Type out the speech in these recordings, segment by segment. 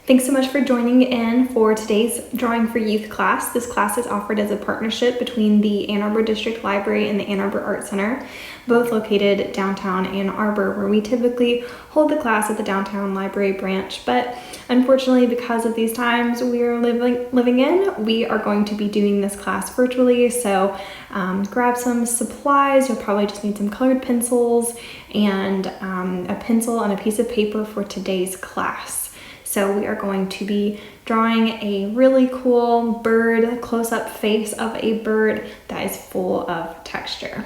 Thanks so much for joining in for today's Drawing for Youth class. This class is offered as a partnership between the Ann Arbor District Library and the Ann Arbor Art Center, both located downtown Ann Arbor, where we typically hold the class at the downtown library branch. But unfortunately, because of these times we are living in, we are going to be doing this class virtually. So grab some supplies. You'll probably just need some colored pencils and a pencil and a piece of paper for today's class. So we are going to be drawing a really cool bird, close-up face of a bird that is full of texture.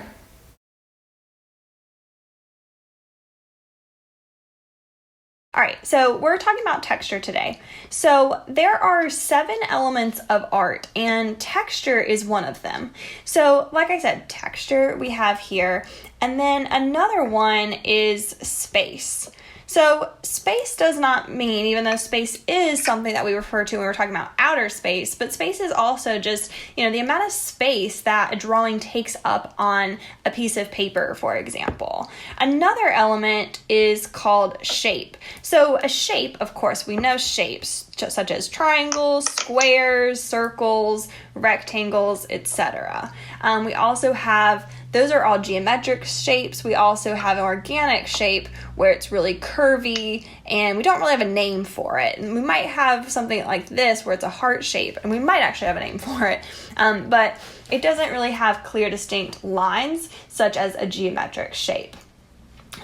All right, so we're talking about texture today. So there are 7 elements of art, and texture is one of them. So like I said, texture we have here, and then another one is space. So space does not mean, even though space is something that we refer to when we're talking about outer space, but space is also just, the amount of space that a drawing takes up on a piece of paper, for example. Another element is called shape. So a shape, of course, we know shapes such as triangles, squares, circles, rectangles, etc. We also have, those are all geometric shapes. We also have an organic shape where it's really curvy and we don't really have a name for it. And we might have something like this where it's a heart shape, and we might actually have a name for it, but it doesn't really have clear, distinct lines such as a geometric shape.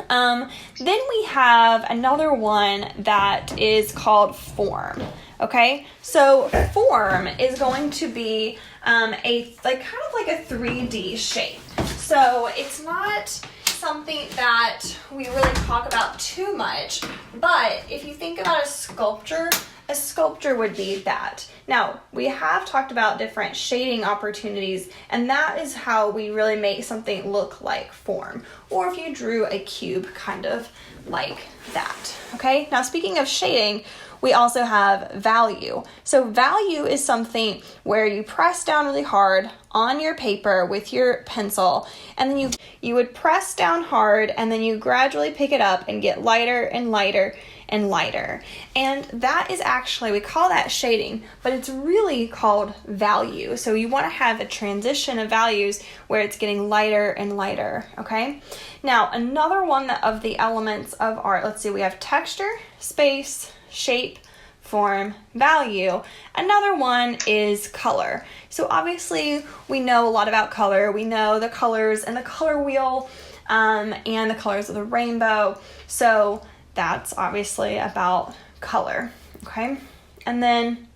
Then we have another one that is called form. Okay, so form is going to be kind of like a 3D shape. So it's not something that we really talk about too much, but if you think about a sculpture would be that. Now, we have talked about different shading opportunities, and that is how we really make something look like form. Or if you drew a cube kind of like that, okay? Now, speaking of shading, we also have value. So value is something where you press down really hard on your paper with your pencil, and then you would press down hard, and then you gradually pick it up and get lighter and lighter and lighter. And that is actually, we call that shading, but it's really called value. So you want to have a transition of values where it's getting lighter and lighter, okay? Now, another one of the elements of art, let's see, we have texture, space, shape, form, value. Another one is color. So obviously we know a lot about color. We know the colors and the color wheel and the colors of the rainbow. So that's obviously about color, okay? And then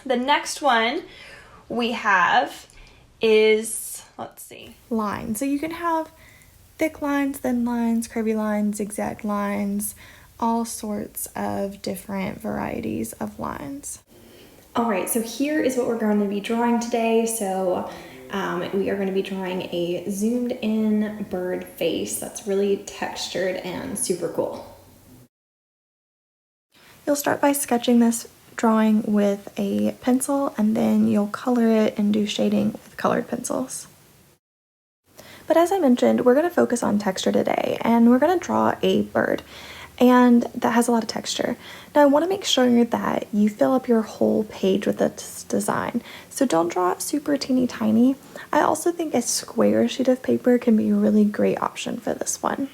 the next one we have is, let's see, lines. So you can have thick lines, thin lines, curvy lines, zigzag lines, all sorts of different varieties of lines. All right, so here is what we're going to be drawing today. So we are going to be drawing a zoomed in bird face that's really textured and super cool. You'll start by sketching this drawing with a pencil, and then you'll color it and do shading with colored pencils. But as I mentioned, we're going to focus on texture today, and we're going to draw a bird, and that has a lot of texture. Now I want to make sure that you fill up your whole page with this design, so don't draw it super teeny tiny. I also think a square sheet of paper can be a really great option for this one.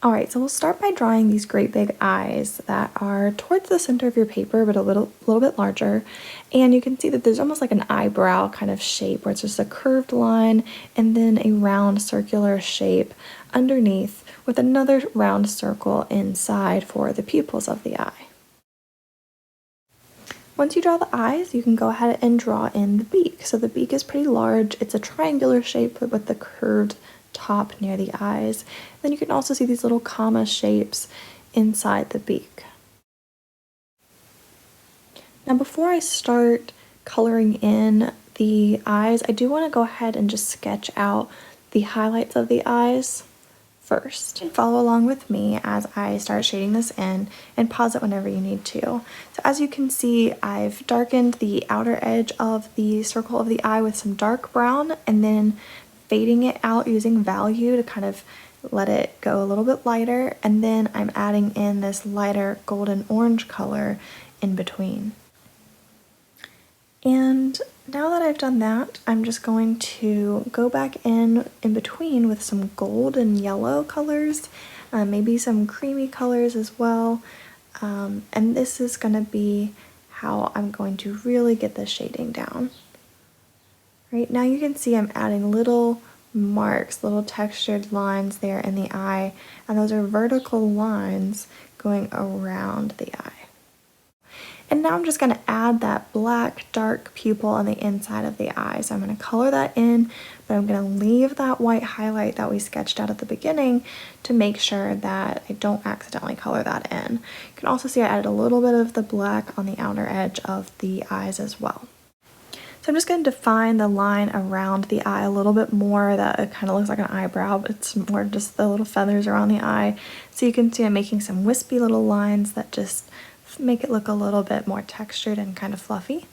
Alright, so we'll start by drawing these great big eyes that are towards the center of your paper, but a little bit larger. And you can see that there's almost like an eyebrow kind of shape where it's just a curved line and then a round circular shape underneath with another round circle inside for the pupils of the eye. Once you draw the eyes, you can go ahead and draw in the beak. So the beak is pretty large. It's a triangular shape with the curved top near the eyes. Then you can also see these little comma shapes inside the beak. Now before I start coloring in the eyes, I do want to go ahead and just sketch out the highlights of the eyes first. Follow along with me as I start shading this in, and pause it whenever you need to. So as you can see, I've darkened the outer edge of the circle of the eye with some dark brown, and then fading it out using value to kind of let it go a little bit lighter, and then I'm adding in this lighter golden orange color in between. And now that I've done that, I'm just going to go back in between with some gold and yellow colors, maybe some creamy colors as well. And this is going to be how I'm going to really get the shading down. Right now you can see I'm adding little marks, little textured lines there in the eye, and those are vertical lines going around the eye. And now I'm just going to add that black dark pupil on the inside of the eye. So I'm going to color that in, but I'm going to leave that white highlight that we sketched out at the beginning to make sure that I don't accidentally color that in. You can also see I added a little bit of the black on the outer edge of the eyes as well. So I'm just going to define the line around the eye a little bit more. That it kind of looks like an eyebrow, but it's more just the little feathers around the eye. So you can see I'm making some wispy little lines that just make it look a little bit more textured and kind of fluffy.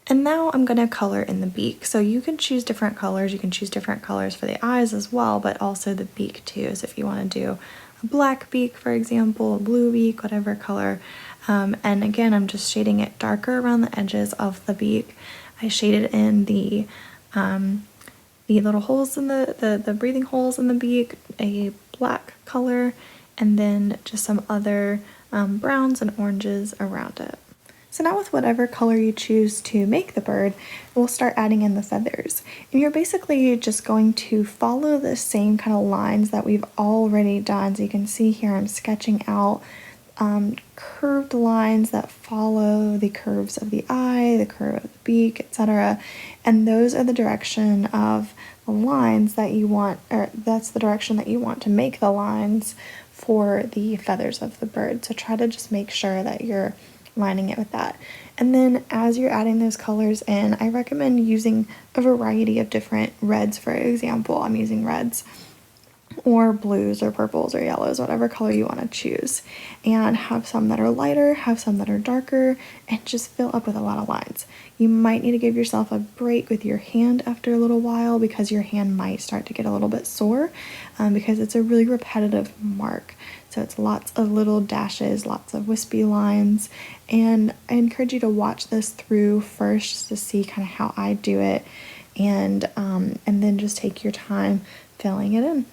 And now I'm going to color in the beak. So you can choose different colors. You can choose different colors for the eyes as well, but also the beak too. So if you want to do a black beak, for example, a blue beak, whatever color. And again, I'm just shading it darker around the edges of the beak. I shaded in the little holes in the breathing holes in the beak, a black color, and then just some other browns and oranges around it. So now with whatever color you choose to make the bird, we'll start adding in the feathers. And you're basically just going to follow the same kind of lines that we've already done. So you can see here I'm sketching out curved lines that follow the curves of the eye, the curve of the beak, etc. And those are the direction of the lines that you want, or that's the direction that you want to make the lines for the feathers of the bird. So try to just make sure that you're lining it with that. And then as you're adding those colors in, I recommend using a variety of different reds. For example, I'm using reds or blues or purples or yellows, whatever color you want to choose, and have some that are lighter, have some that are darker, and just fill up with a lot of lines. You might need to give yourself a break with your hand after a little while because your hand might start to get a little bit sore because it's a really repetitive mark. So it's lots of little dashes, lots of wispy lines, and I encourage you to watch this through first just to see kind of how I do it, and then just take your time filling it in.